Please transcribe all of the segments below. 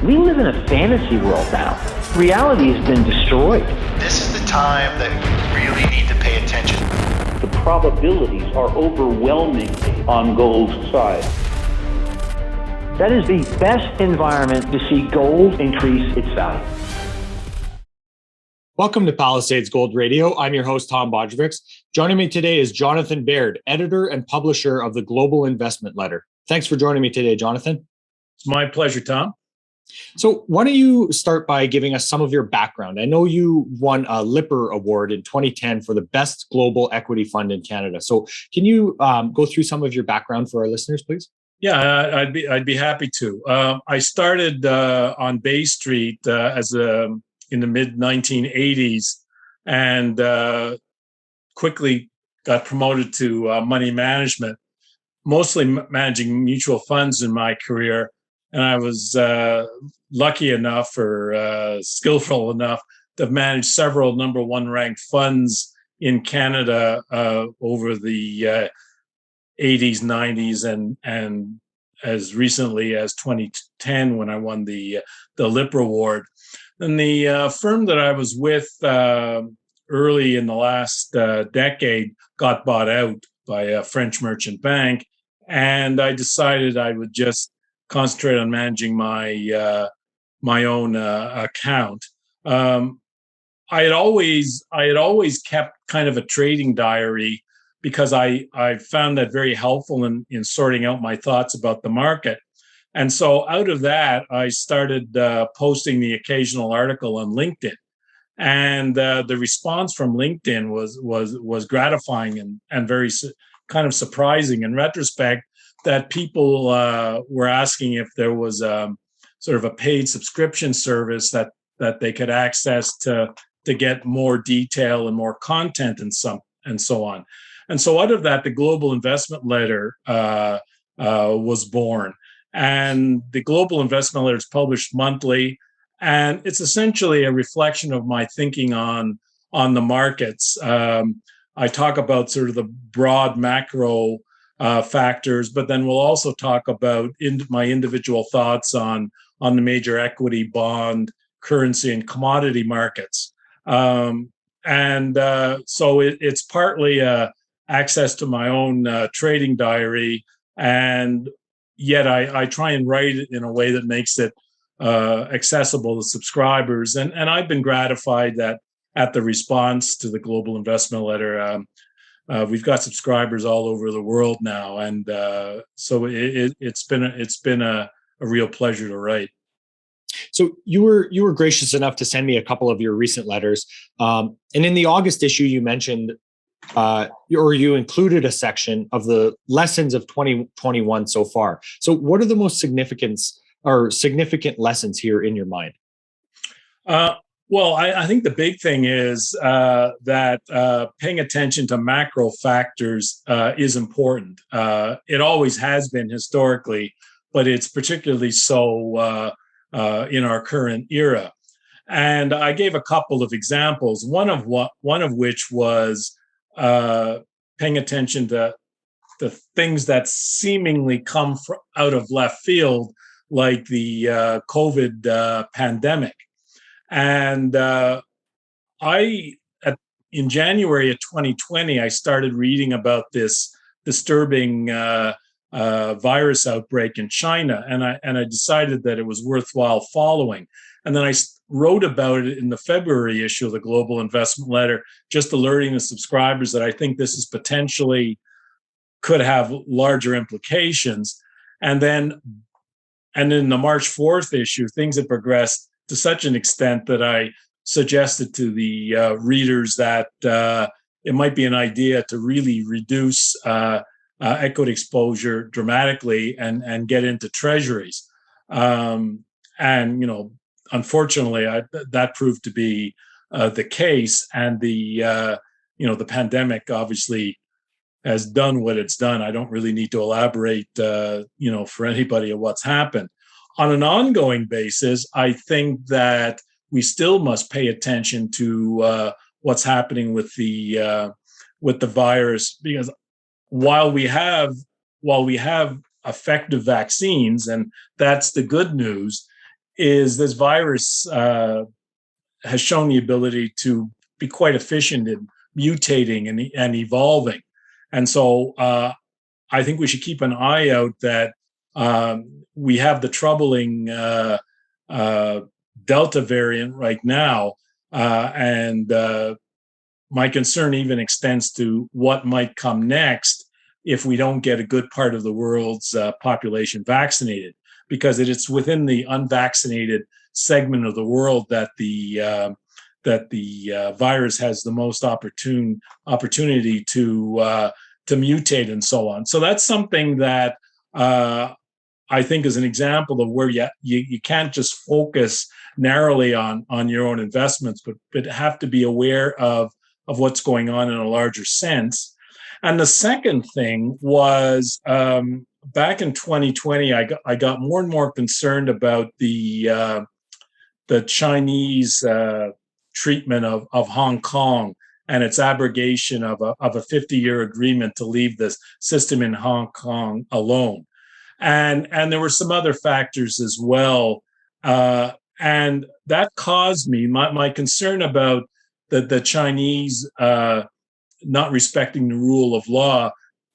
We live in a fantasy world now. Reality has been destroyed. This is the time that you really need to pay attention. The probabilities are overwhelmingly on gold's side. That is the best environment to see gold increase its value. Welcome to Palisades Gold Radio. I'm your host, Tom Bodjevics. Joining me today is Jonathan Baird, editor and publisher of the Global Investment Letter. Thanks for joining me today, Jonathan. It's my pleasure, Tom. So why don't you start by giving us some of your background? I know you won a Lipper Award in 2010 for the best global equity fund in Canada. So can you go through some of your background for our listeners, please? Yeah, I'd be happy to. I started on Bay Street in the mid 1980s, and quickly got promoted to money management, mostly managing mutual funds in my career. And I was lucky enough or skillful enough to manage several number one ranked funds in Canada over the 80s, 90s, and as recently as 2010 when I won the Lipper Award. And the firm that I was with early in the last decade got bought out by a French merchant bank, and I decided I would just concentrate on managing my own account. I had always kept kind of a trading diary because I found that very helpful in sorting out my thoughts about the market. And so out of that, I started posting the occasional article on LinkedIn. And the response from LinkedIn was gratifying and very kind of surprising in retrospect, that people were asking if there was sort of a paid subscription service that they could access to get more detail and more content and so on. And so out of that, the Global Investment Letter was born. And the Global Investment Letter is published monthly, and it's essentially a reflection of my thinking on the markets. I talk about sort of the broad macro factors, but then we'll also talk about my individual thoughts on the major equity, bond, currency, and commodity markets. So it's partly access to my own trading diary, and yet I try and write it in a way that makes it accessible to subscribers. And I've been gratified that at the response to the Global Investment Letter, we've got subscribers all over the world now, and so it's been a real pleasure to write. So you were gracious enough to send me a couple of your recent letters, and in the August issue, you mentioned you included a section of the lessons of 2021 so far. So what are the most significant lessons here in your mind? Well, I think the big thing is that paying attention to macro factors is important. It always has been historically, but it's particularly so in our current era. And I gave a couple of examples. One of which was paying attention to the things that seemingly come out of left field, like the COVID pandemic. And in January of 2020, I started reading about this disturbing virus outbreak in China, and I decided that it was worthwhile following. And then I wrote about it in the February issue of the Global Investment Letter, just alerting the subscribers that I think this is potentially could have larger implications. And then in the March 4th issue, things had progressed to such an extent that I suggested to the readers that it might be an idea to really reduce equity exposure dramatically and get into treasuries. Unfortunately, that proved to be the case, and the pandemic obviously has done what it's done. I don't really need to elaborate, for anybody of what's happened. On an ongoing basis, I think that we still must pay attention to what's happening with the virus, because while we have effective vaccines, and that's the good news, is this virus has shown the ability to be quite efficient in mutating and evolving. And so I think we should keep an eye out that we have the troubling Delta variant right now. And my concern even extends to what might come next if we don't get a good part of the world's population vaccinated, because it's within the unvaccinated segment of the world that the virus has the most opportunity to mutate and so on. So that's something that I think is an example of where you can't just focus narrowly on your own investments, but have to be aware of what's going on in a larger sense. And the second thing was back in 2020, I got more and more concerned about the Chinese treatment of Hong Kong and its abrogation of a 50-year agreement to leave the system in Hong Kong alone. And there were some other factors as well. And that caused me, my concern about the Chinese not respecting the rule of law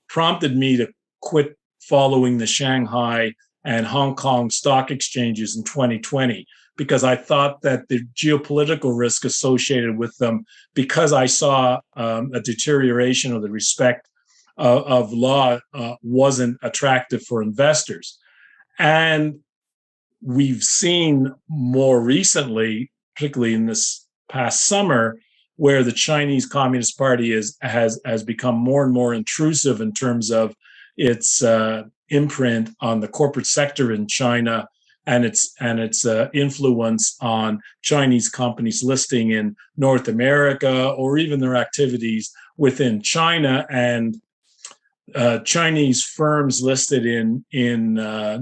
prompted me to quit following the Shanghai and Hong Kong stock exchanges in 2020, because I thought that the geopolitical risk associated with them, because I saw a deterioration of the respect of law, wasn't attractive for investors. And we've seen more recently, particularly in this past summer, where the Chinese Communist Party has become more and more intrusive in terms of its imprint on the corporate sector in China and its influence on Chinese companies listing in North America, or even their activities within China. And Chinese firms listed in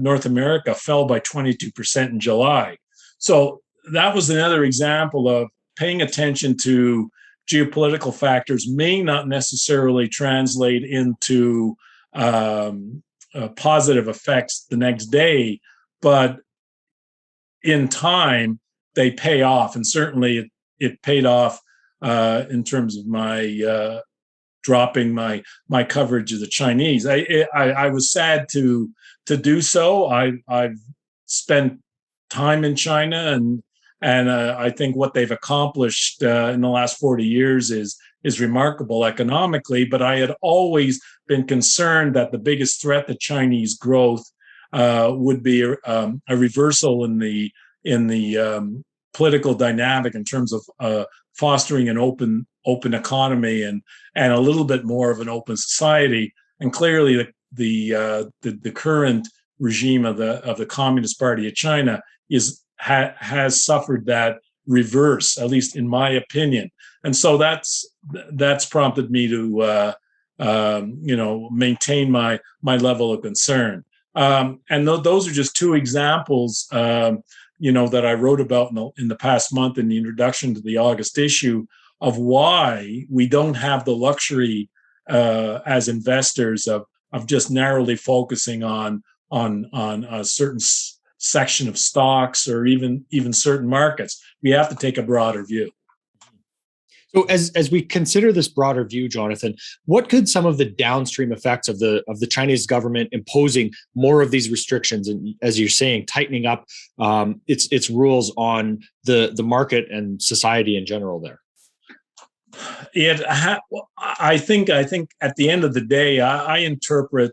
North America fell by 22% in July. So that was another example of paying attention to geopolitical factors may not necessarily translate into positive effects the next day, but in time they pay off. And certainly it paid off in terms of my dropping my coverage of the Chinese. I was sad to do so. I've spent time in China, and I think what they've accomplished in the last 40 years is remarkable economically. But I had always been concerned that the biggest threat to Chinese growth would be a reversal in the political dynamic in terms of fostering an open economy and a little bit more of an open society. And clearly, the current regime of the Communist Party of China has suffered that reverse, at least in my opinion. And so that's prompted me to maintain my level of concern. And those are just two examples, that I wrote about in the past month in the introduction to the August issue, of why we don't have the luxury as investors of just narrowly focusing on a certain section of stocks or even certain markets. We have to take a broader view. So as we consider this broader view, Jonathan, what could some of the downstream effects of the Chinese government imposing more of these restrictions and, as you're saying, tightening up its rules on the market and society in general there? I think at the end of the day, I interpret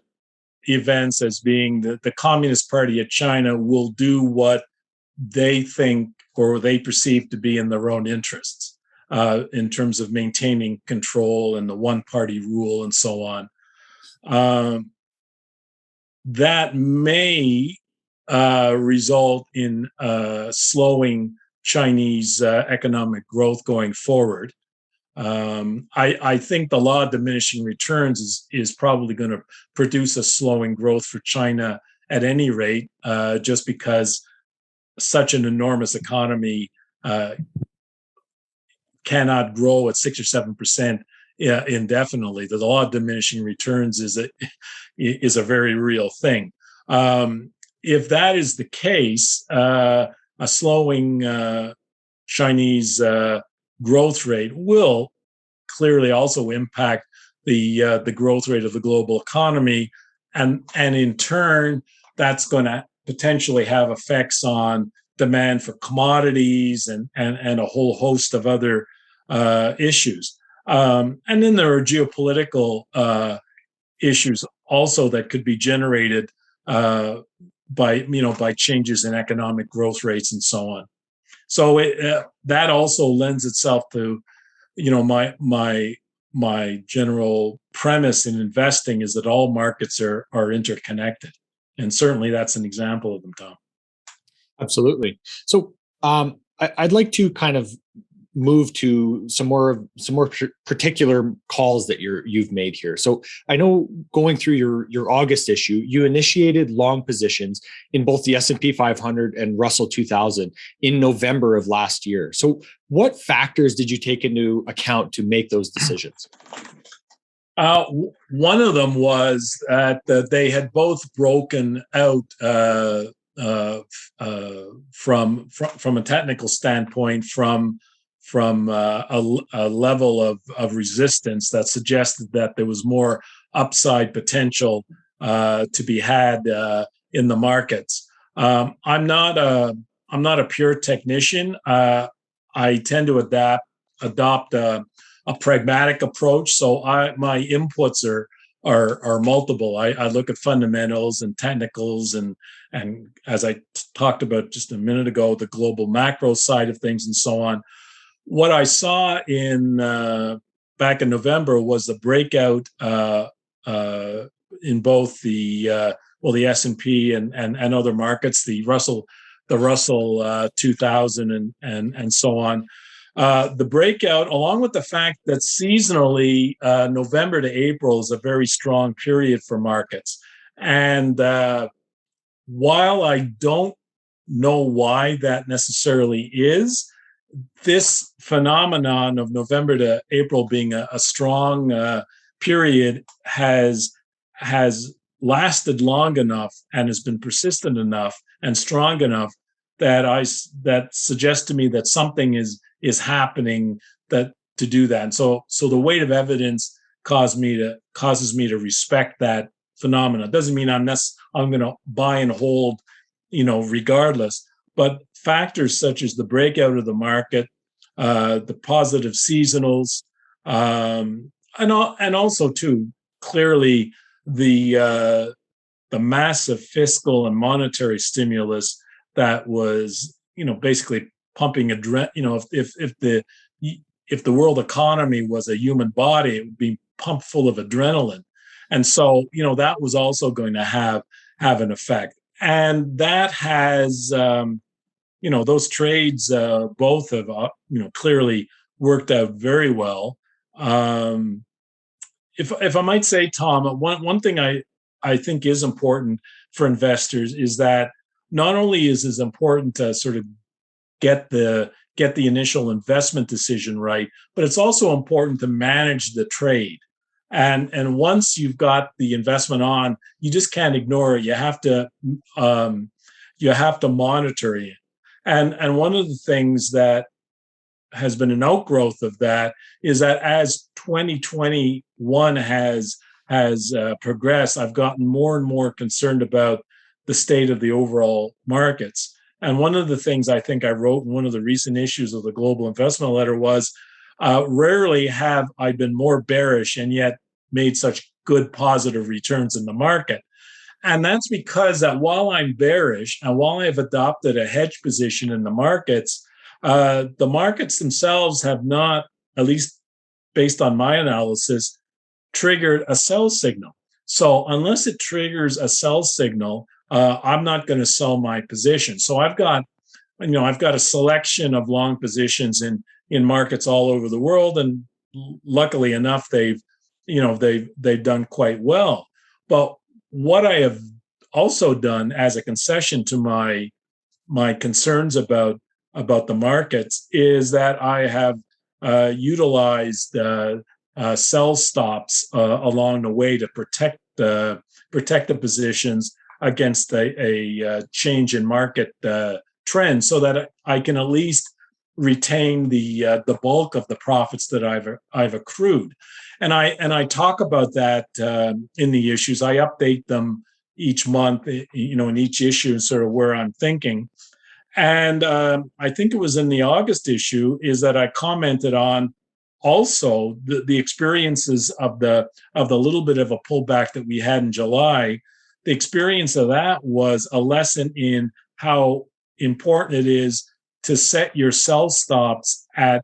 events as being the Communist Party of China will do what they think or they perceive to be in their own interests in terms of maintaining control and the one-party rule and so on. That may result in slowing Chinese economic growth going forward. I think the law of diminishing returns is probably going to produce a slowing growth for China at any rate, just because such an enormous economy cannot grow at 6 or 7% indefinitely. The law of diminishing returns is a very real thing. If that is the case, a slowing Chinese growth rate will clearly also impact the growth rate of the global economy, and in turn, that's going to potentially have effects on demand for commodities and a whole host of other issues. And then there are geopolitical issues also that could be generated by changes in economic growth rates and so on. So that also lends itself to, my general premise in investing is that all markets are interconnected, and certainly that's an example of them, Tom. Absolutely. So I'd like to kind of move to some more particular calls that you've made here. So I know going through your August issue, you initiated long positions in both the S&P 500 and Russell 2000 in November of last year. So what factors did you take into account to make those decisions? One of them was that they had both broken out from a technical standpoint from a level of resistance that suggested that there was more upside potential to be had in the markets. I'm not a pure technician. I tend to adopt a pragmatic approach. So my inputs are multiple. I look at fundamentals and technicals and as I talked about just a minute ago, the global macro side of things and so on. What I saw back in November was the breakout in both the S&P and other markets, the Russell 2000 and so on. The breakout, along with the fact that seasonally November to April is a very strong period for markets, and while I don't know why that necessarily is, this phenomenon of November to April being a strong period has lasted long enough and has been persistent enough and strong enough that suggests to me that something is happening to do that. And so the weight of evidence causes me to respect that phenomenon. It doesn't mean I'm going to buy and hold, regardless. But factors such as the breakout of the market, the positive seasonals, and also too clearly the massive fiscal and monetary stimulus that was basically pumping if the world economy was a human body, it would be pumped full of adrenaline, and so that was also going to have an effect, and that has. Those trades both have clearly worked out very well. If I might say, Tom, one thing I think is important for investors is that not only is it important to sort of get the initial investment decision right, but it's also important to manage the trade. And once you've got the investment on, you just can't ignore it. You have to monitor it. And one of the things that has been an outgrowth of that is that as 2021 has progressed, I've gotten more and more concerned about the state of the overall markets. And one of the things I think I wrote in one of the recent issues of the Global Investment Letter was, rarely have I been more bearish and yet made such good positive returns in the market. And that's because that while I'm bearish and while I've adopted a hedge position in the markets themselves have not, at least based on my analysis, triggered a sell signal. So unless it triggers a sell signal, I'm not going to sell my position. So I've got a selection of long positions in markets all over the world, and luckily enough, they've done quite well. But what I have also done as a concession to my concerns about the markets is that I have utilized sell stops along the way to protect the positions against a change in market trend so that I can at least retain the bulk of the profits that I've accrued. And I talk about that in the issues. I update them each month, in each issue, sort of where I'm thinking. And I think it was in the August issue is that I commented on also the experiences of the little bit of a pullback that we had in July. The experience of that was a lesson in how important it is to set your sell stops at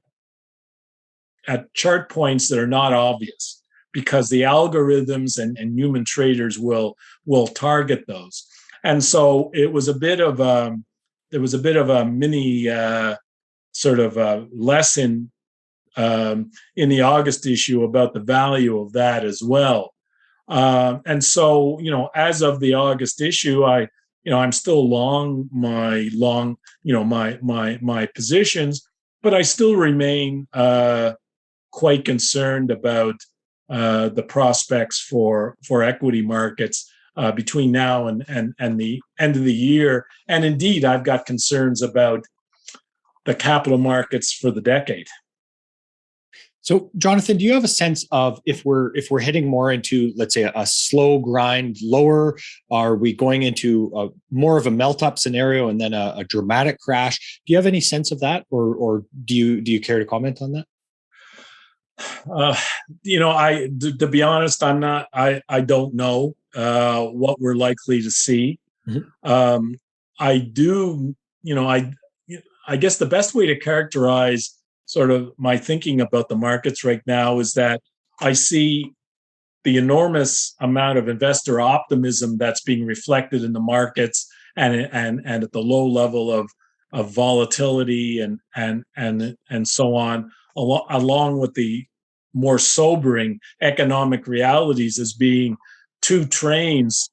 chart points that are not obvious, because the algorithms and human traders will target those. And so it was a bit of there was a bit of a mini sort of a lesson in the August issue about the value of that as well. And so, as of the August issue, I'm still long my positions, but I still remain quite concerned about the prospects for equity markets between now and the end of the year. And indeed, I've got concerns about the capital markets for the decade. So, Jonathan, do you have a sense of if we're heading more into, let's say, a slow grind lower? Are we going into more of a melt up scenario and then a dramatic crash? Do you have any sense of that, or do you care to comment on that? To be honest, I'm not. I don't know what we're likely to see. Mm-hmm. I do. I guess the best way to characterize sort of my thinking about the markets right now is that I see the enormous amount of investor optimism that's being reflected in the markets and at the low level of volatility and so on, along with the more sobering economic realities as being two trains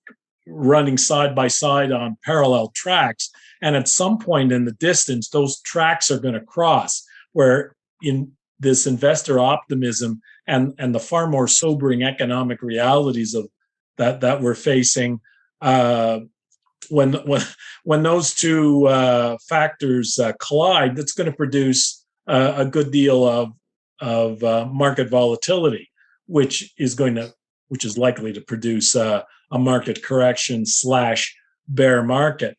running side by side on parallel tracks. And at some point in the distance, those tracks are going to cross, where in this investor optimism and the far more sobering economic realities of that we're facing, when those two factors collide, that's going to produce a good deal of market volatility, which is likely to produce a market correction / bear market.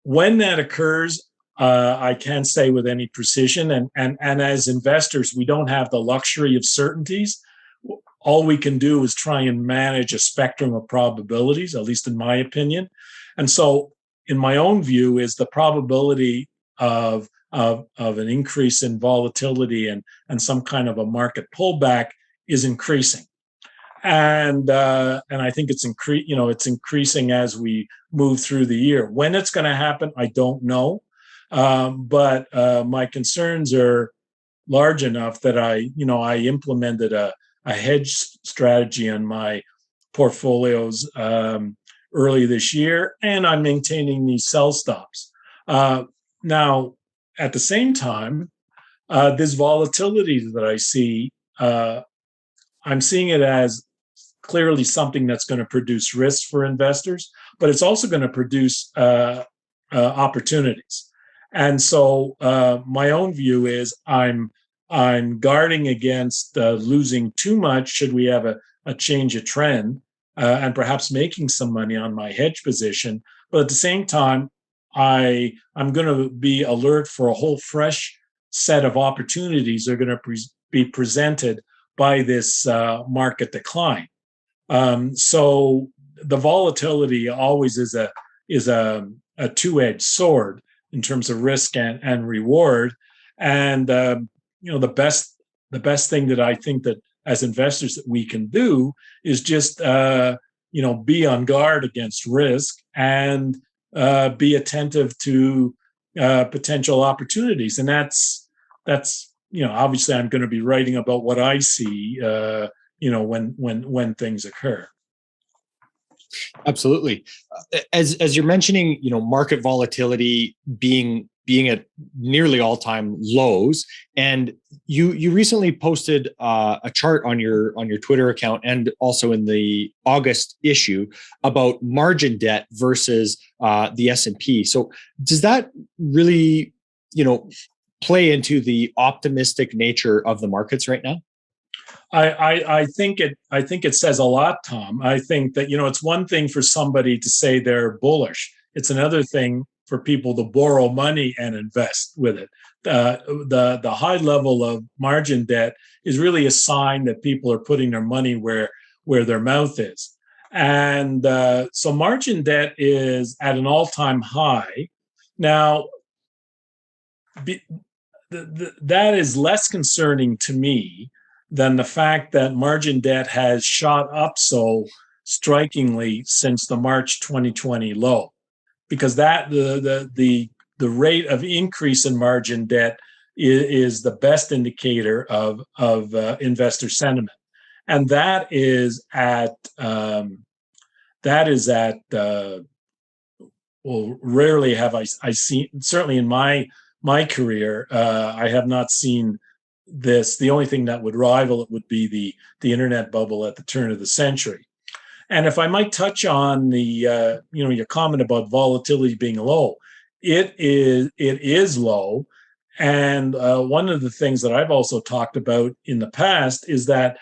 When that occurs, I can't say with any precision. And as investors, we don't have the luxury of certainties. All we can do is try and manage a spectrum of probabilities, at least in my opinion. And so, in my own view, is the probability of an increase in volatility and some kind of a market pullback is increasing. And I think it's increasing as we move through the year. When it's going to happen, I don't know. But my concerns are large enough that I implemented a hedge strategy on my portfolios early this year, and I'm maintaining these sell stops. Now, at the same time, this volatility that I see, I'm seeing it as clearly something that's going to produce risks for investors, but it's also going to produce opportunities. And so my own view is I'm guarding against losing too much should we have a change of trend and perhaps making some money on my hedge position. But at the same time, I'm going to be alert for a whole fresh set of opportunities that are going to be presented by this market decline. So the volatility always is a two-edged sword in terms of risk and reward. And the best thing that I think that as investors that we can do is just be on guard against risk and be attentive to potential opportunities. And that's obviously I'm going to be writing about what I see when things occur. Absolutely. As you're mentioning, market volatility being being at nearly all-time lows. And you recently posted a chart on your Twitter account and also in the August issue about margin debt versus the S&P. So does that really, play into the optimistic nature of the markets right now? I think it says a lot, Tom. I think that it's one thing for somebody to say they're bullish. It's another thing for people to borrow money and invest with it. The high level of margin debt is really a sign that people are putting their money where their mouth is. And so margin debt is at an all-time high. Now, that is less concerning to me than the fact that margin debt has shot up so strikingly since the March 2020 low, because that the rate of increase in margin debt is the best indicator of investor sentiment, and that is at well, rarely have I seen, certainly in my career, I have not seen this. The only thing that would rival it would be the internet bubble at the turn of the century. And if I might touch on the your comment about volatility being low, it is low. And one of the things that I've also talked about in the past is that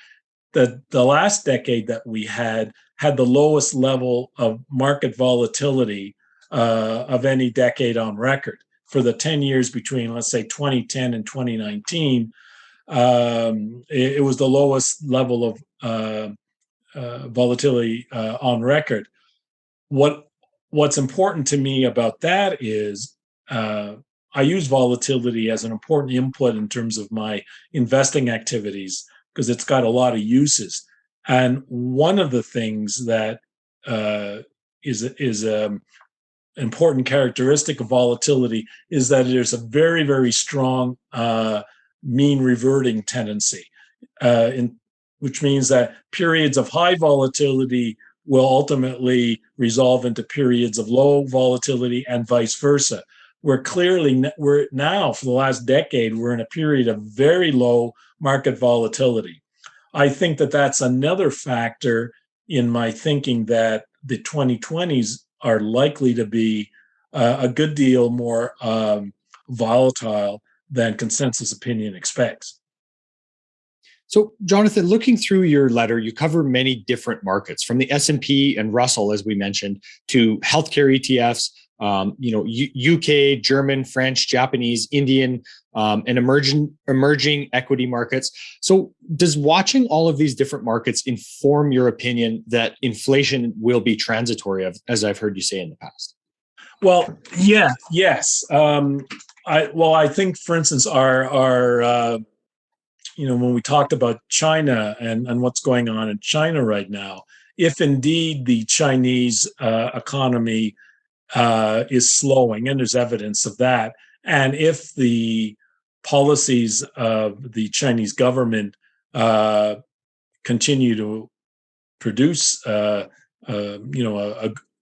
the last decade that we had the lowest level of market volatility of any decade on record. For the 10 years between, let's say, 2010 and 2019, it was the lowest level of volatility on record. What's important to me about that is I use volatility as an important input in terms of my investing activities because it's got a lot of uses. And one of the things that is important characteristic of volatility is that there's a very, very strong mean reverting tendency, which means that periods of high volatility will ultimately resolve into periods of low volatility and vice versa. We're now, for the last decade, we're in a period of very low market volatility. I think that that's another factor in my thinking that the 2020s are likely to be a good deal more volatile than consensus opinion expects. So, Jonathan, looking through your letter, you cover many different markets, from the S&P and Russell, as we mentioned, to healthcare ETFs, UK, German, French, Japanese, Indian, and emerging equity markets. So does watching all of these different markets inform your opinion that inflation will be transitory, as I've heard you say in the past? Well, yes. I think, for instance, our when we talked about China and what's going on in China right now, if indeed the Chinese economy is slowing, and there's evidence of that, and if the policies of the Chinese government continue to produce a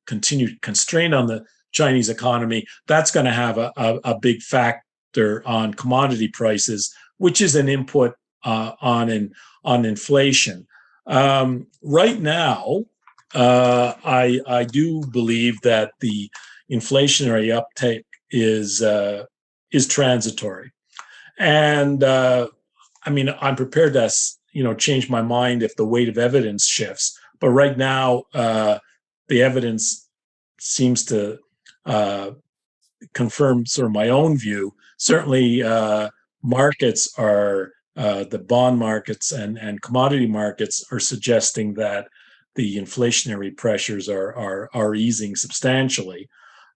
continued constraint on the Chinese economy, that's going to have a big factor on commodity prices, which is an input on inflation. Right now, I do believe that the inflationary uptake is transitory, and I'm prepared to change my mind if the weight of evidence shifts. But right now, the evidence seems to confirm sort of my own view. Certainly, markets are the bond markets and commodity markets are suggesting that the inflationary pressures are easing substantially.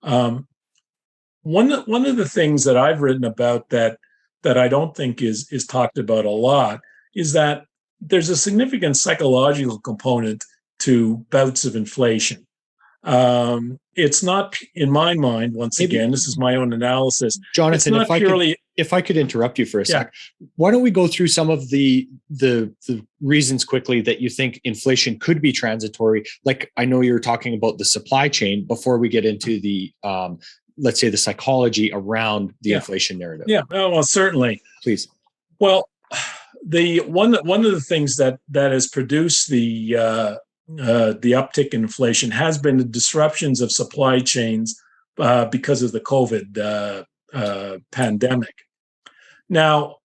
One of the things that I've written about that I don't think is talked about a lot is that there's a significant psychological component to bouts of inflation. It's not, in my mind, once again, this is my own analysis, Jonathan, if I could interrupt you for a sec, why don't we go through some of the reasons quickly that you think inflation could be transitory? Like, I know you're talking about the supply chain before we get into the let's say, the psychology around the inflation narrative? Yeah, well, certainly. Please. Well, the one of the things that has produced the uptick in inflation has been the disruptions of supply chains because of the COVID pandemic. Now,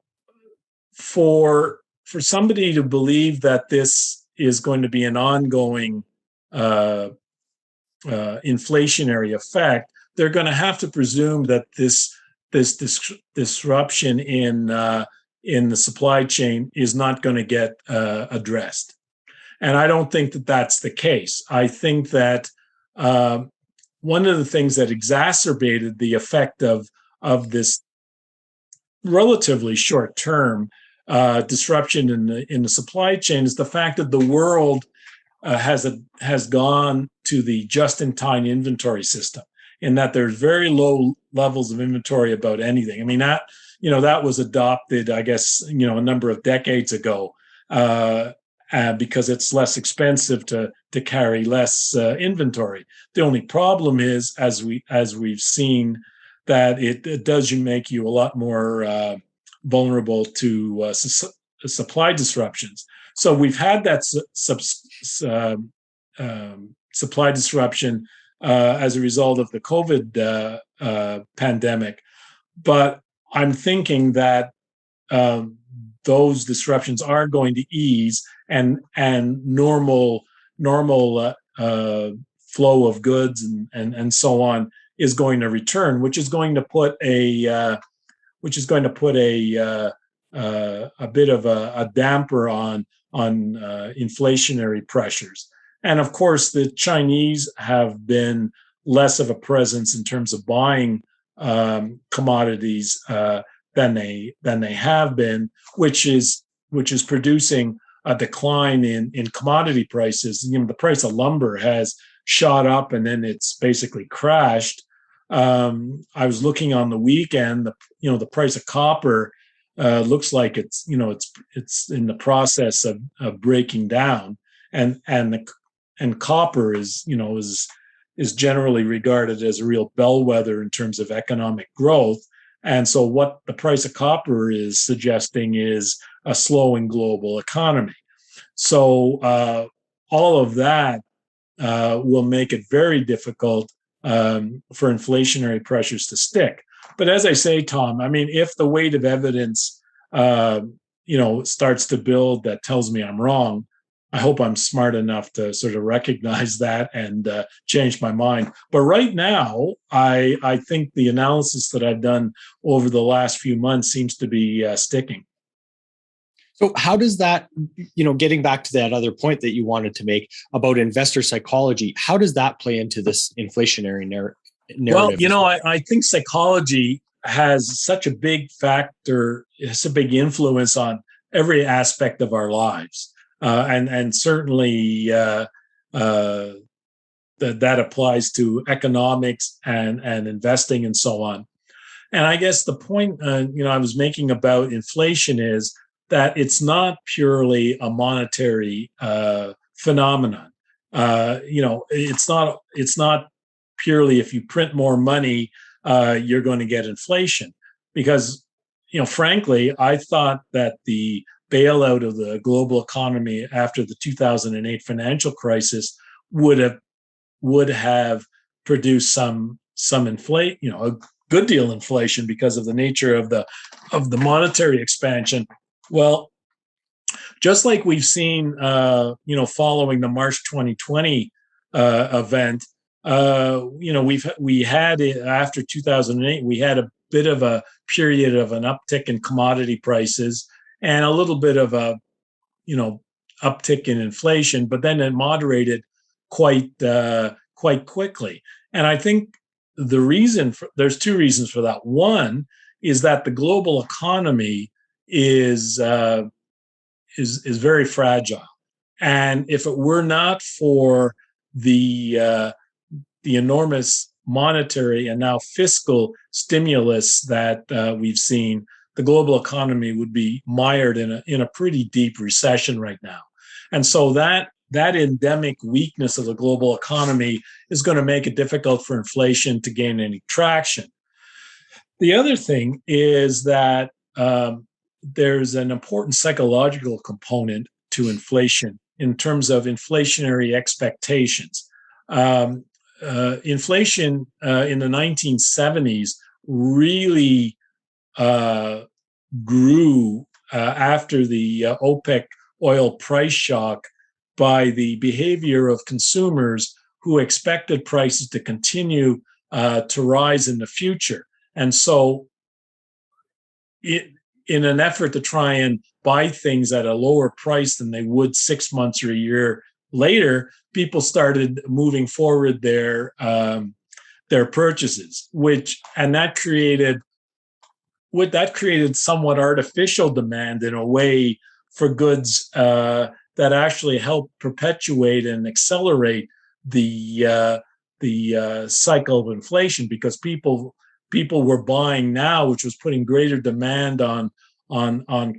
for somebody to believe that this is going to be an ongoing inflationary effect, they're going to have to presume that this disruption in the supply chain is not going to get addressed. And I don't think that that's the case. I think that one of the things that exacerbated the effect of this relatively short-term disruption in the supply chain is the fact that the world has gone to the just-in-time inventory system, in that there's very low levels of inventory about anything. I mean, that was adopted, I guess, a number of decades ago, because it's less expensive to carry less inventory. The only problem is, as we've seen, that it does make you a lot more vulnerable to supply disruptions. So we've had that supply disruption as a result of the COVID pandemic, but I'm thinking that those disruptions are going to ease, and normal flow of goods and so on is going to return, which is going to put a bit of a damper on inflationary pressures. And of course, the Chinese have been less of a presence in terms of buying commodities than they have been, which is producing a decline in commodity prices. The price of lumber has shot up and then it's basically crashed. I was looking on the weekend. The price of copper looks like it's in the process of breaking down, and copper is generally regarded as a real bellwether in terms of economic growth. And so what the price of copper is suggesting is a slowing global economy. So all of that will make it very difficult for inflationary pressures to stick. But as I say, Tom, I mean, if the weight of evidence, starts to build that tells me I'm wrong, I hope I'm smart enough to sort of recognize that and change my mind. But right now, I think the analysis that I've done over the last few months seems to be sticking. So how does that, getting back to that other point that you wanted to make about investor psychology, how does that play into this inflationary narrative? Well, I think psychology has such a big factor, it's a big influence on every aspect of our lives. And certainly that applies to economics and investing and so on. And I guess the point I was making about inflation is that it's not purely a monetary phenomenon. It's not purely if you print more money, you're going to get inflation. Because, frankly, I thought that the bailout of the global economy after the 2008 financial crisis would have produced some inflation, a good deal of inflation because of the nature of the monetary expansion. Well, just like we've seen, following the March 2020 event, we had after 2008, we had a bit of a period of an uptick in commodity prices and a little bit of a, uptick in inflation, but then it moderated quite quickly. And I think there's two reasons for that. One is that the global economy is very fragile, and if it were not for the enormous monetary and now fiscal stimulus that we've seen, the global economy would be mired in a pretty deep recession right now. And so that that endemic weakness of the global economy is going to make it difficult for inflation to gain any traction. The other thing is that there's an important psychological component to inflation in terms of inflationary expectations. Inflation in the 1970s really grew after the OPEC oil price shock by the behavior of consumers who expected prices to continue to rise in the future. And so, in an effort to try and buy things at a lower price than they would 6 months or a year later, people started moving forward their purchases, that created somewhat artificial demand in a way for goods that actually helped perpetuate and accelerate the cycle of inflation, because people were buying now, which was putting greater demand on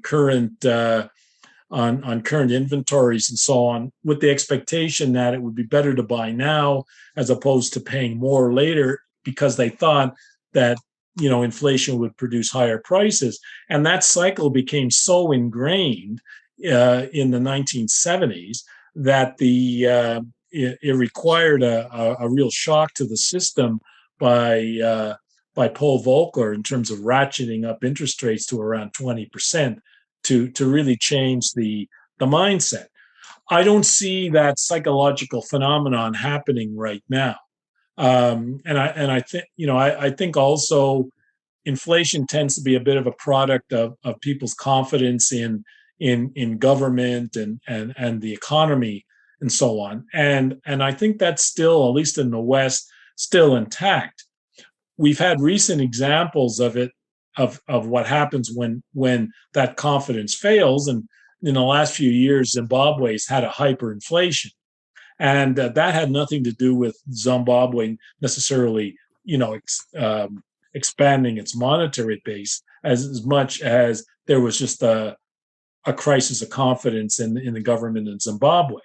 current on current inventories and so on, with the expectation that it would be better to buy now as opposed to paying more later, because they thought that inflation would produce higher prices. And that cycle became so ingrained in the 1970s that it required a real shock to the system by Paul Volcker in terms of ratcheting up interest rates to around 20% to really change the mindset. I don't see that psychological phenomenon happening right now. I think also inflation tends to be a bit of a product of people's confidence in government and the economy and so on. And I think that's still, at least in the West, still intact. We've had recent examples of it, of what happens when that confidence fails. And in the last few years, Zimbabwe's had a hyperinflation. And that had nothing to do with Zimbabwe necessarily, expanding its monetary base as much as there was just a crisis of confidence in the government in Zimbabwe.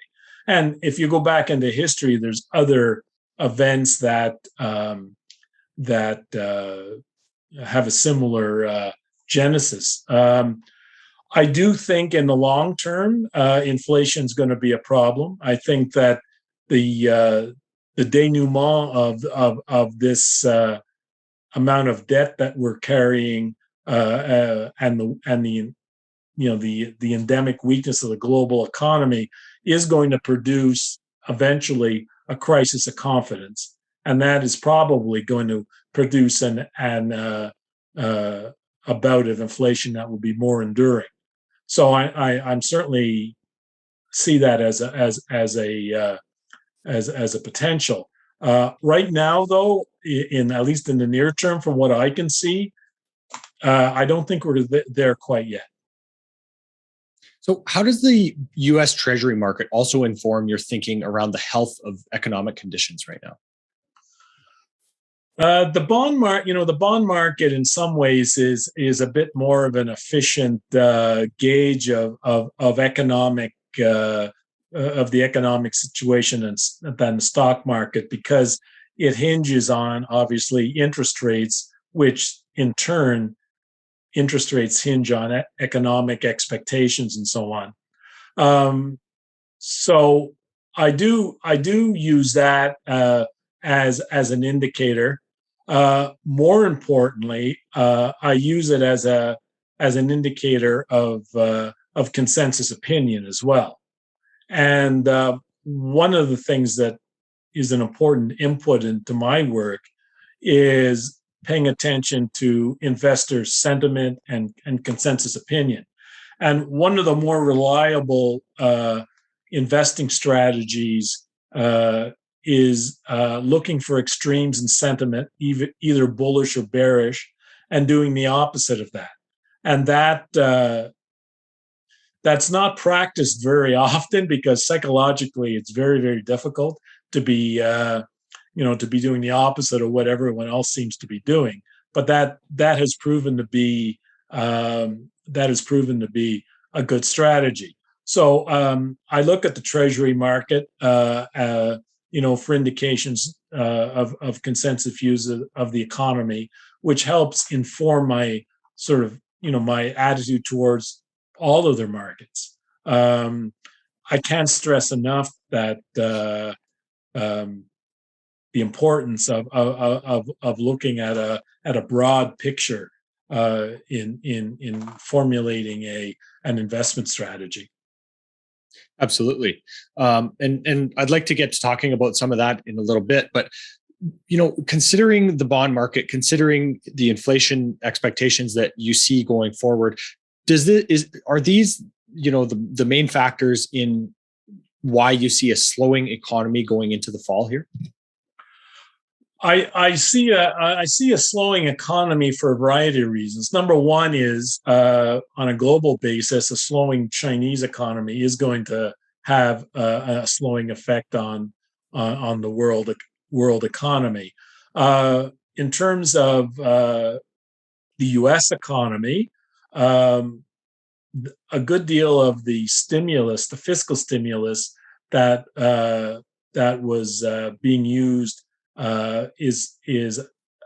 And if you go back into history, there's other events that have a similar genesis. I do think in the long term, inflation is going to be a problem. I think that the denouement of this amount of debt that we're carrying and the endemic weakness of the global economy is going to produce eventually a crisis of confidence, and that is probably going to produce a bout of inflation that will be more enduring. So I'm certainly see that as a potential. Right now, though, at least in the near term, from what I can see, I don't think we're there quite yet. So how does the U.S. Treasury market also inform your thinking around the health of economic conditions right now? The bond market in some ways is a bit more of an efficient gauge of economic of the economic situation than the stock market, because it hinges on, obviously, interest rates, which in turn interest rates hinge on economic expectations and so on. So I do use that as an indicator. More importantly, I use it as an indicator of consensus opinion as well. And one of the things that is an important input into my work is paying attention to investor sentiment and consensus opinion. And one of the more reliable investing strategies is looking for extremes in sentiment, either bullish or bearish, and doing the opposite of that. And that's not practiced very often, because psychologically it's very, very difficult to be doing the opposite of what everyone else seems to be doing. But that has proven to be a good strategy. So I look at the Treasury market, for indications of consensus views of the economy, which helps inform my sort of, my attitude towards all other markets. I can't stress enough that the importance of looking at a broad picture in formulating an investment strategy. Absolutely. And I'd like to get to talking about some of that in a little bit, but considering the bond market, considering the inflation expectations that you see going forward, are these the main factors in why you see a slowing economy going into the fall here? I see a slowing economy for a variety of reasons. Number one is on a global basis, a slowing Chinese economy is going to have a slowing effect on the world economy. In terms of the U.S. economy, a good deal of the stimulus, the fiscal stimulus that was being used is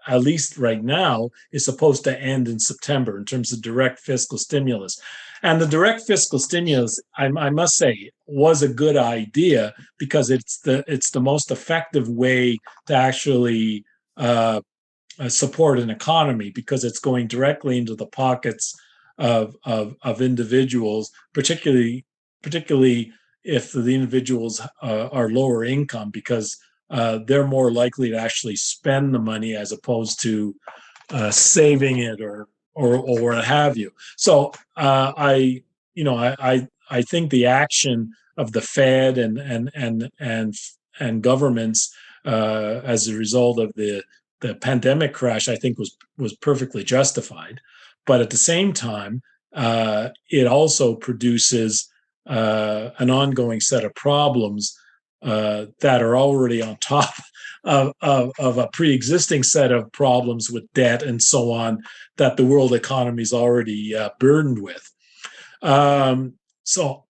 at least right now is supposed to end in September in terms of direct fiscal stimulus. And the direct fiscal stimulus, I must say, was a good idea because it's the most effective way to actually support an economy, because it's going directly into the pockets of individuals, particularly if the individuals are lower income, because they're more likely to actually spend the money as opposed to saving it or what have you. So I think the action of the Fed and governments as a result of the pandemic crash, I think was perfectly justified. But at the same time, it also produces an ongoing set of problems that are already on top of a pre-existing set of problems with debt and so on that the world economy is already burdened with. So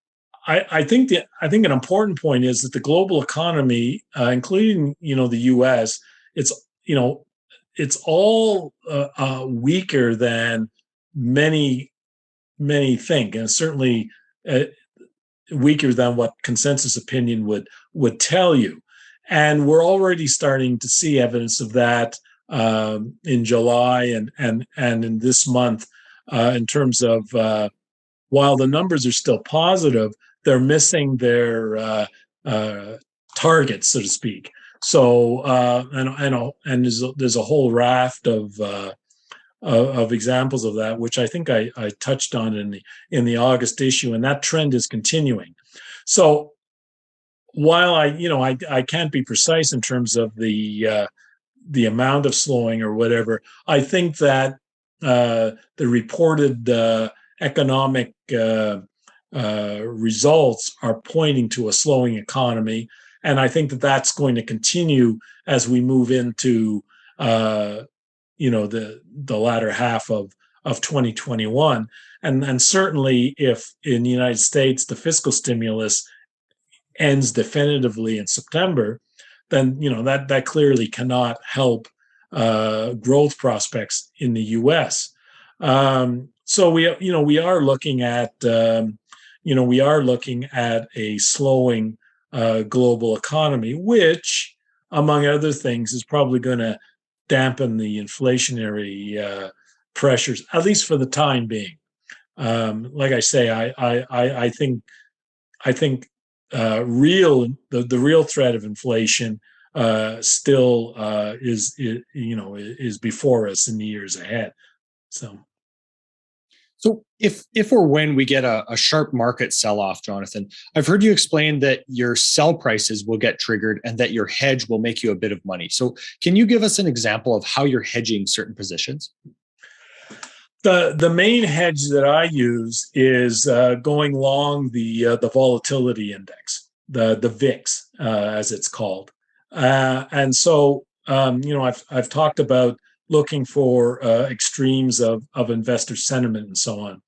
I think an important point is that the global economy, including the U.S., it's all weaker than many think, and certainly weaker than what consensus opinion would tell you. And we're already starting to see evidence of that in July and in this month, in terms of while the numbers are still positive, they're missing their targets, so to speak. So and there's a whole raft of examples of that, which I think I touched on in the August issue, and that trend is continuing. So while I can't be precise in terms of the amount of slowing or whatever, I think that the reported economic results are pointing to a slowing economy, and I think that that's going to continue as we move into the latter half of 2021, and certainly if in the United States the fiscal stimulus ends definitively in September, then that clearly cannot help growth prospects in the U.S. So we are looking at a slowing global economy, which, among other things, is probably going to dampen the inflationary pressures, at least for the time being. Like I say, I think the real threat of inflation still is before us in the years ahead. So if or when we get a sharp market sell-off, Jonathan, I've heard you explain that your sell prices will get triggered and that your hedge will make you a bit of money. So can you give us an example of how you're hedging certain positions? The main hedge that I use is going long the volatility index, the VIX, as it's called. And so I've talked about looking for extremes of investor sentiment and so on.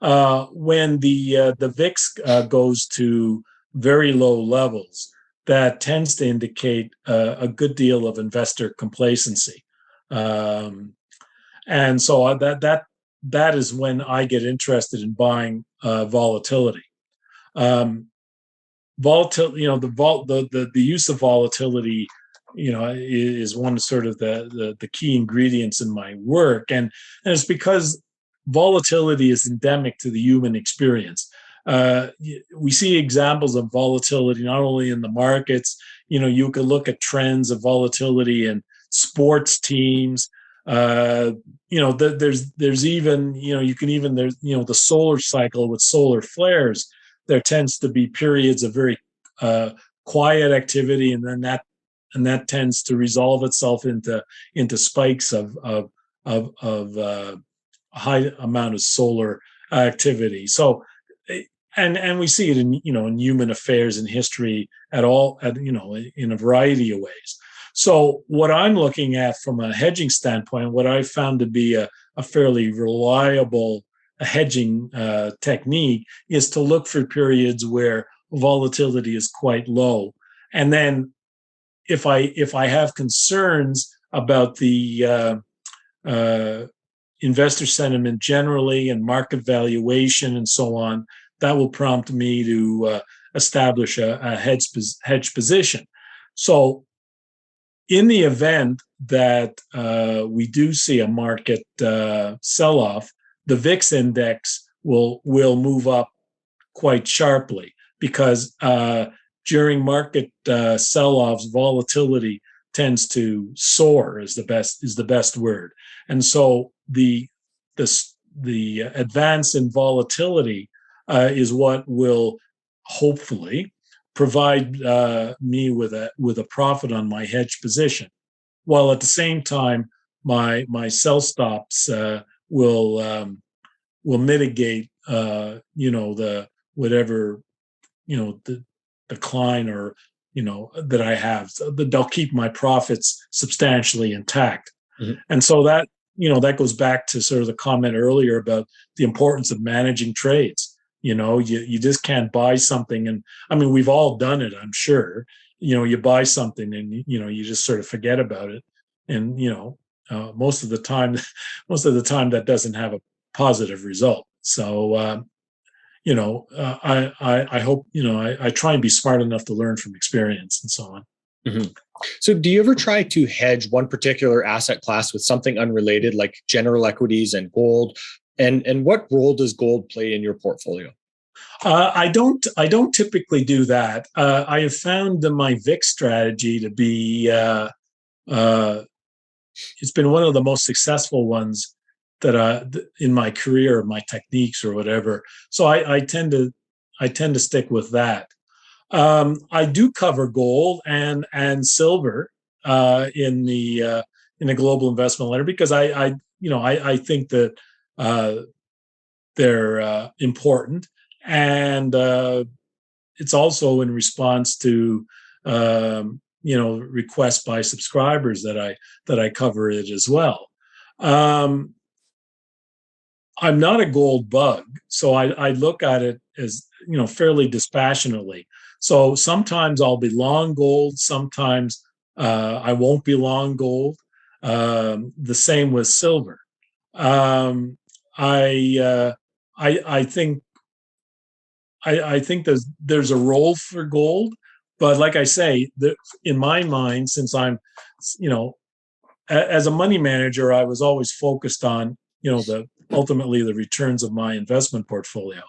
When the VIX goes to very low levels, that tends to indicate a good deal of investor complacency, and so that is when I get interested in buying volatility. Volatility, the use of volatility, is one of sort of the key ingredients in my work, and it's because volatility is endemic to the human experience. We see examples of volatility not only in the markets. You can look at trends of volatility in sports teams. There's even there's the solar cycle with solar flares. There tends to be periods of very quiet activity, and then that tends to resolve itself into spikes of high amount of solar activity. So, and we see it in human affairs and history in a variety of ways. So what I'm looking at from a hedging standpoint, what I found to be a fairly reliable hedging technique is to look for periods where volatility is quite low. And then if I have concerns about the investor sentiment generally and market valuation and so on, that will prompt me to establish a hedge position. So in the event that we do see a market sell-off, the VIX index will move up quite sharply because during market sell-offs, volatility tends to soar is the best word, and so the advance in volatility is what will hopefully provide me with a profit on my hedge position, while at the same time my sell stops will mitigate the whatever the decline or that I have. So they'll keep my profits substantially intact. Mm-hmm. And so that goes back to sort of the comment earlier about the importance of managing trades. You just can't buy something, and I mean we've all done it, I'm sure. You buy something and you just sort of forget about it, and most of the time that doesn't have a positive result. So I hope I try and be smart enough to learn from experience and so on. Mm-hmm. So do you ever try to hedge one particular asset class with something unrelated, like general equities and gold? And what role does gold play in your portfolio? I don't typically do that. I have found my VIX strategy to be it's been one of the most successful ones that in my career, my techniques or whatever. So I tend to stick with that. I do cover gold and silver in the global investment letter because I think that they're important, and it's also in response to requests by subscribers that I cover it as well. I'm not a gold bug, so I look at it as fairly dispassionately. So sometimes I'll be long gold, sometimes I won't be long gold. The same with silver. I think there's a role for gold, but like I say, in my mind, since I'm as a money manager, I was always focused on ultimately the returns of my investment portfolio.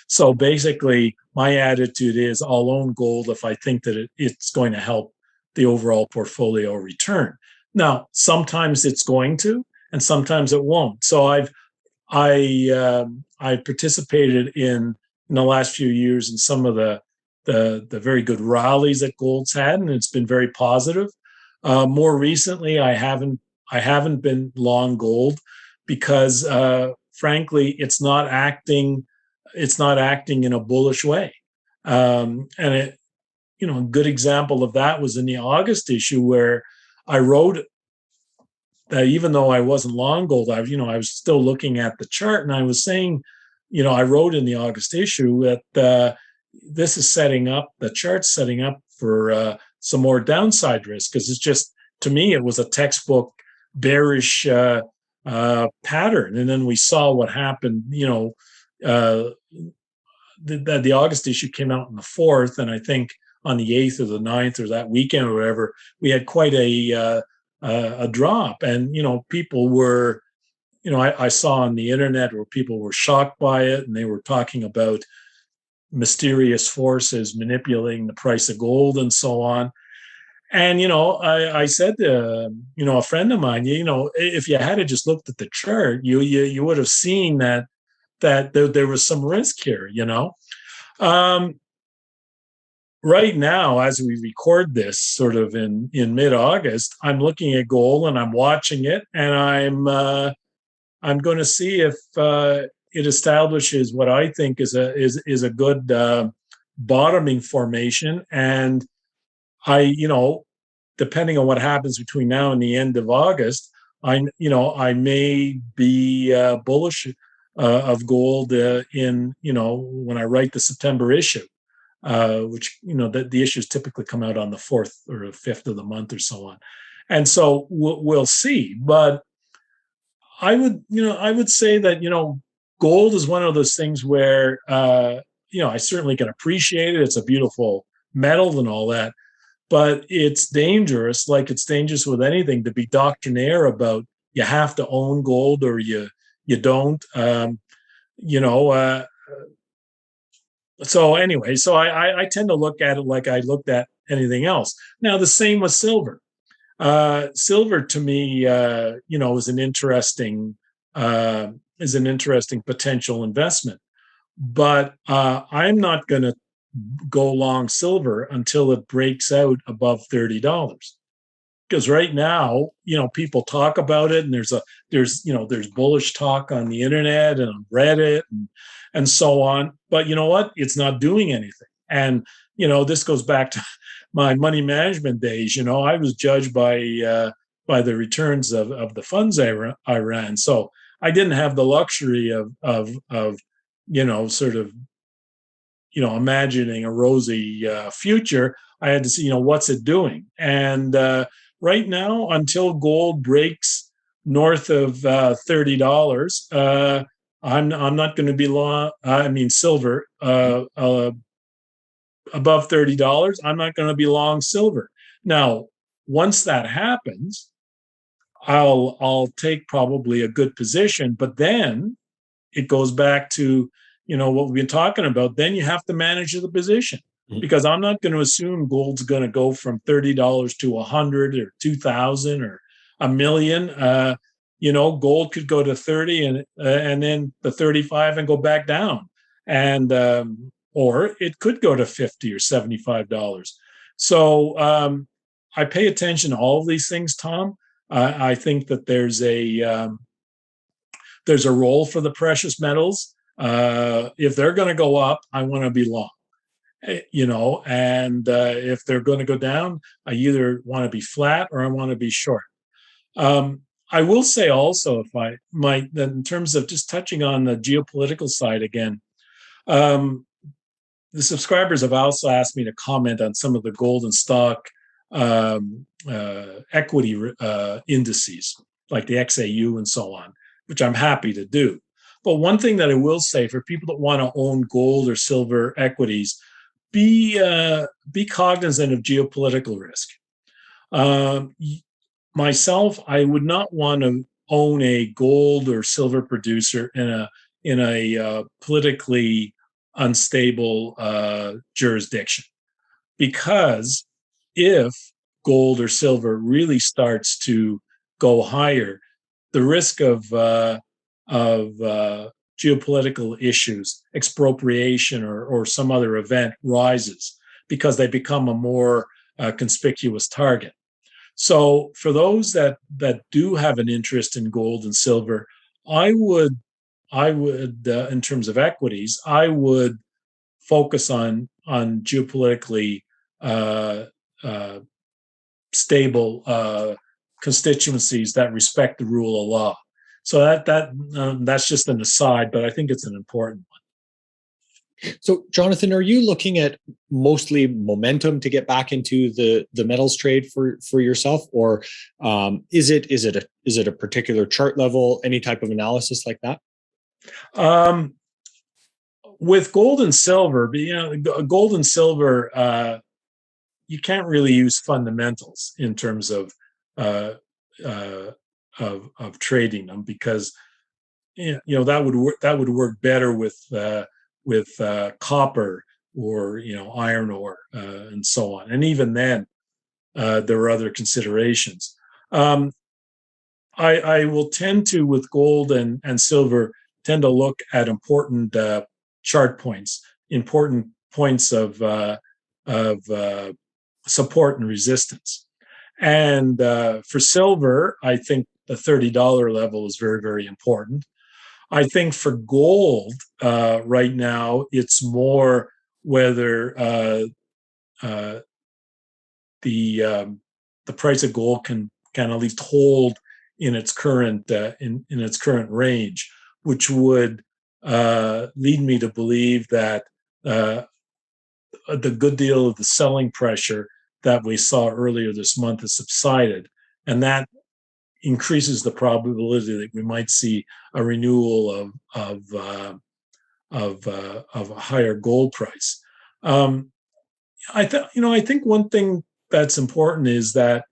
So basically, my attitude is I'll own gold if I think that it's going to help the overall portfolio return. Now, sometimes it's going to, and sometimes it won't. So I participated in the last few years in some of the very good rallies that gold's had, and it's been very positive. More recently, I haven't been long gold because, frankly, it's not acting in a bullish way. And a good example of that was in the August issue where I wrote that even though I wasn't long gold, I was still looking at the chart and I was saying I wrote in the August issue that this is the chart's setting up for some more downside risk, because it's just, to me, it was a textbook bearish pattern. And then we saw what happened, the August issue came out on the 4th, and I think on the 8th or the 9th or that weekend or whatever, we had quite a drop. And, people were, I saw on the internet where people were shocked by it, and they were talking about mysterious forces manipulating the price of gold and so on. And, I said to, a friend of mine, if you had just looked at the chart, you would have seen that there was some risk here, Right now, as we record this sort of in mid-August, I'm looking at gold and I'm watching it, and I'm going to see if it establishes what I think is a good bottoming formation. And depending on what happens between now and the end of August, I may be bullish of gold when I write the September issue, which the issues typically come out on the 4th or 5th of the month or so on, and so we'll see. But I would say that gold is one of those things where I certainly can appreciate it. It's a beautiful metal and all that, but it's dangerous, like it's dangerous with anything, to be doctrinaire about you have to own gold or you don't. So anyway, so I tend to look at it like I looked at anything else. Now, the same with silver. Silver to me, is an interesting potential investment, but I'm not going to go long silver until it breaks out above $30. Because right now, people talk about it, and there's bullish talk on the internet and on Reddit and so on. But you know what? It's not doing anything. And this goes back to my money management days. I was judged by the returns of the funds I ran. So I didn't have the luxury of sort of imagining a rosy future. I had to see what's it doing. And right now, until gold breaks north of $30, I'm not going to be long. Silver above $30. I'm not going to be long silver. Now, once that happens, I'll take probably a good position. But then it goes back to what we've been talking about. Then you have to manage the position. Because I'm not going to assume gold's going to go from $30 to 100 or 2,000 or a million. Gold could go to 30 and then the 35 and go back down, and or it could go to $50 or $75. So I pay attention to all of these things, Tom. I think that there's a role for the precious metals. If they're going to go up, I want to be long. And if they're going to go down, I either want to be flat or I want to be short. I will say also, if I might, that in terms of just touching on the geopolitical side again, the subscribers have also asked me to comment on some of the gold and stock equity indices, like the XAU and so on, which I'm happy to do. But one thing that I will say for people that want to own gold or silver equities, be cognizant of geopolitical risk. Myself, I would not want to own a gold or silver producer in a politically unstable jurisdiction, because if gold or silver really starts to go higher, the risk of geopolitical issues, expropriation, or some other event rises, because they become a more conspicuous target. So for those that do have an interest in gold and silver, I would in terms of equities, I would focus on geopolitically stable constituencies that respect the rule of law. So that's just an aside, but I think it's an important one. So, Jonathan, are you looking at mostly momentum to get back into the metals trade for yourself, or is it a particular chart level, any type of analysis like that? With gold and silver, gold and silver, you can't really use fundamentals in terms of trading them, because that would work better with copper or iron ore and so on. And even then, there are other considerations. I will tend to, with gold and silver, tend to look at important chart points, important points of support and resistance. And for silver, I think the $30 level is very, very important. I think for gold right now, it's more whether the price of gold can at least hold in its current in its current range, which would lead me to believe that the good deal of the selling pressure that we saw earlier this month has subsided, and that increases the probability that we might see a renewal of a higher gold price. I think one thing that's important is that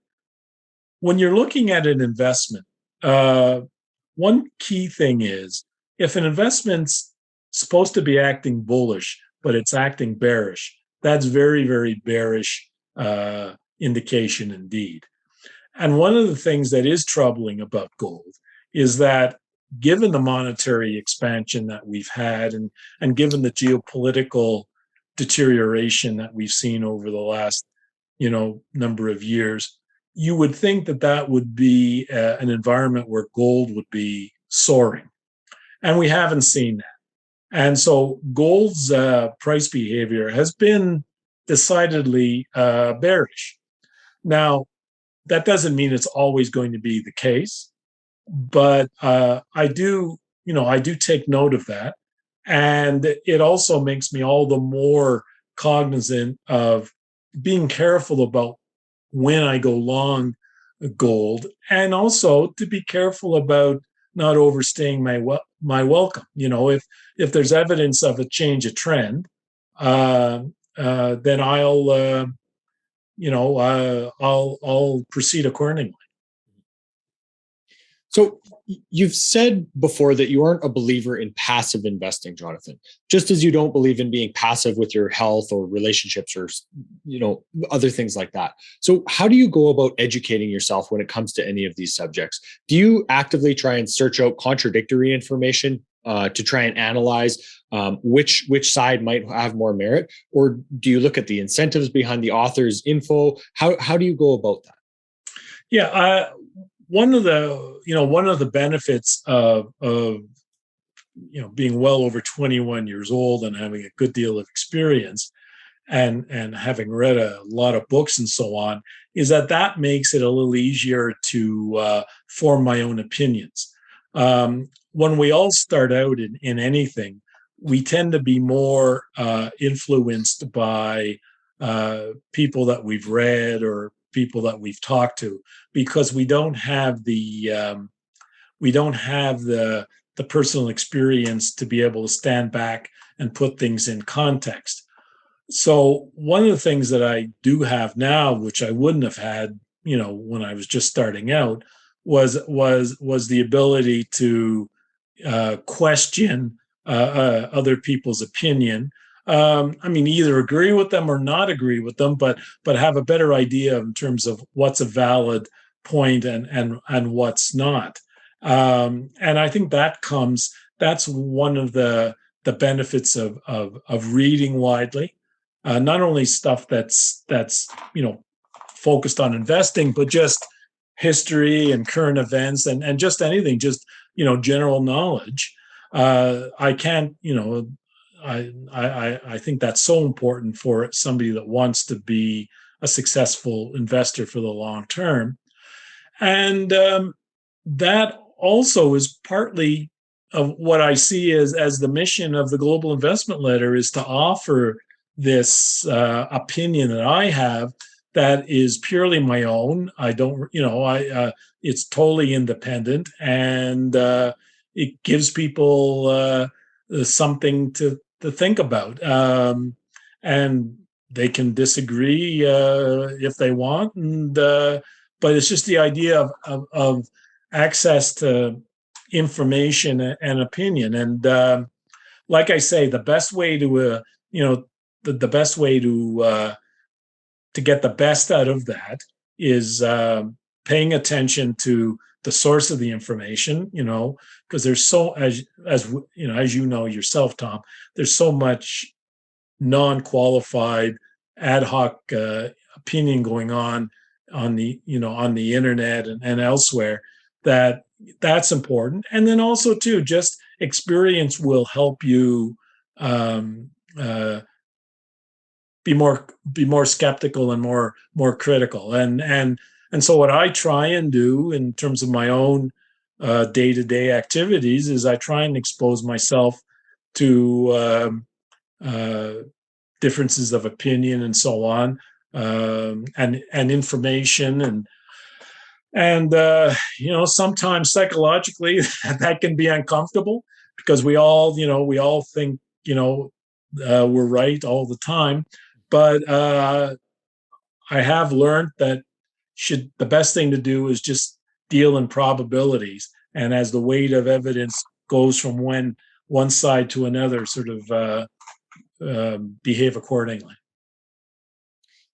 when you're looking at an investment, one key thing is, if an investment's supposed to be acting bullish, but it's acting bearish, that's very, very bearish indication indeed. And one of the things that is troubling about gold is that, given the monetary expansion that we've had, and given the geopolitical deterioration that we've seen over the last number of years, you would think that would be an environment where gold would be soaring. And we haven't seen that. And so gold's price behavior has been decidedly bearish. Now, that doesn't mean it's always going to be the case, but I do take note of that. And it also makes me all the more cognizant of being careful about when I go long gold, and also to be careful about not overstaying my welcome. If there's evidence of a change of trend, then I'll proceed accordingly. So you've said before that you aren't a believer in passive investing, Jonathan, just as you don't believe in being passive with your health or relationships or other things like that. So how do you go about educating yourself when it comes to any of these subjects? Do you actively try and search out contradictory information to try and analyze which side might have more merit, or do you look at the incentives behind the author's info? How do you go about that? Yeah, one of the benefits of being well over 21 years old and having a good deal of experience and having read a lot of books and so on is that makes it a little easier to form my own opinions. When we all start out in anything, we tend to be more influenced by people that we've read or people that we've talked to, because we don't have the personal experience to be able to stand back and put things in context. So one of the things that I do have now, which I wouldn't have had, when I was just starting out, was the ability to question other people's opinion. Either agree with them or not agree with them, but have a better idea in terms of what's a valid point and what's not. And I think that's one of the benefits of reading widely, not only stuff that's focused on investing, but just history and current events and just anything, just general knowledge. I think that's so important for somebody that wants to be a successful investor for the long term. And that also is partly of what I see as the mission of the Global Investment Letter, is to offer this opinion that I have that is purely my own. I don't, it's totally independent, and it gives people something to think about. And they can disagree if they want, but it's just the idea of access to information and opinion. And like I say, the best way to the best way to get the best out of that is paying attention to the source of the information. Because there's so, as you know yourself, Tom, there's so much non-qualified ad hoc opinion going on the internet and elsewhere, that's important. And then also too, just experience will help you be more skeptical and more critical. And so what I try and do in terms of my own day-to-day activities is I try and expose myself to differences of opinion and so on, and information, and sometimes psychologically that can be uncomfortable, because we all think we're right all the time. But I have learned that the best thing to do is just deal in probabilities, and as the weight of evidence goes from one side to another, sort of behave accordingly.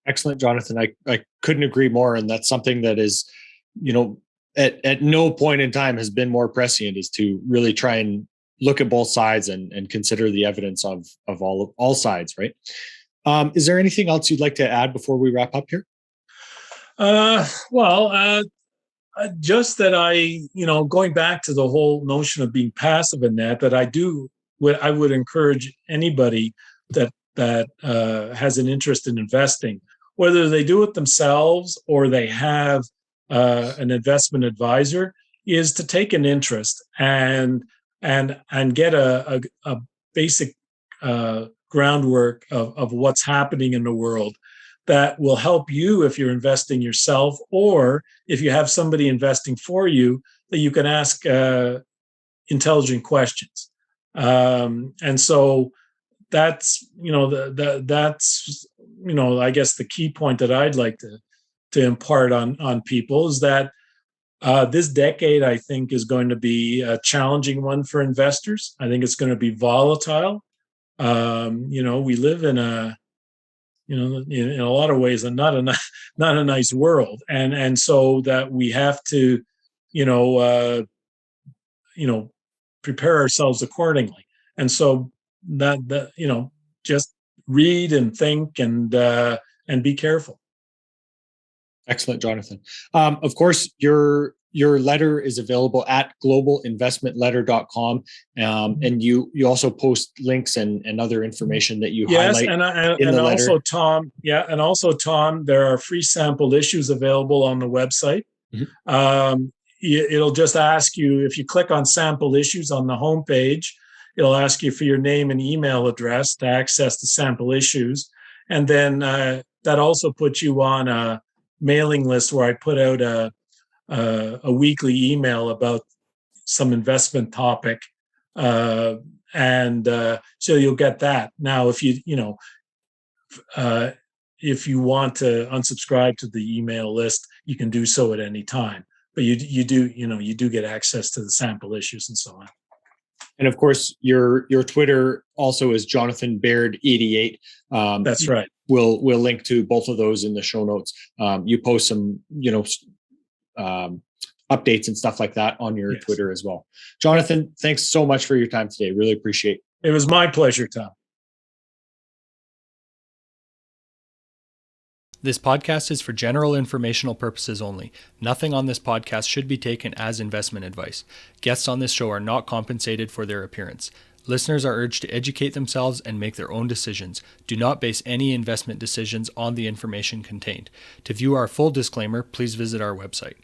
Excellent, Jonathan. I couldn't agree more. And that's something that is, at no point in time has been more prescient, is to really try and look at both sides and consider the evidence of all sides, right? Is there anything else you'd like to add before we wrap up here? Just that going back to the whole notion of being passive in that I would encourage anybody that has an interest in investing, whether they do it themselves or they have an investment advisor, is to take an interest and get a basic groundwork of what's happening in the world that will help you if you're investing yourself, or if you have somebody investing for you, that you can ask intelligent questions. And so that's I guess the key point that I'd like to impart on people is that this decade, I think, is going to be a challenging one for investors. I think it's going to be volatile. We live in in a lot of ways, not a nice world, and so that we have to prepare ourselves accordingly. And so that just read and think and be careful. Excellent, Jonathan. Of course, your letter is available at globalinvestmentletter.com, and you also post links and other information that you highlight in the letter. Also, Tom, there are free sample issues available on the website. Mm-hmm. It'll just ask you, if you click on sample issues on the homepage, it'll ask you for your name and email address to access the sample issues. And then that also puts you on a mailing list where I put out a weekly email about some investment topic. And so you'll get that. Now, if you want to unsubscribe to the email list, you can do so at any time. But you do get access to the sample issues and so on. And of course, your Twitter also is Jonathan Baird 88. That's right. We'll link to both of those in the show notes. You post some updates and stuff like that on your Twitter as well. Jonathan, thanks so much for your time today. Really appreciate it. It was my pleasure, Tom. This podcast is for general informational purposes only. Nothing on this podcast should be taken as investment advice. Guests on this show are not compensated for their appearance. Listeners are urged to educate themselves and make their own decisions. Do not base any investment decisions on the information contained. To view our full disclaimer, please visit our website.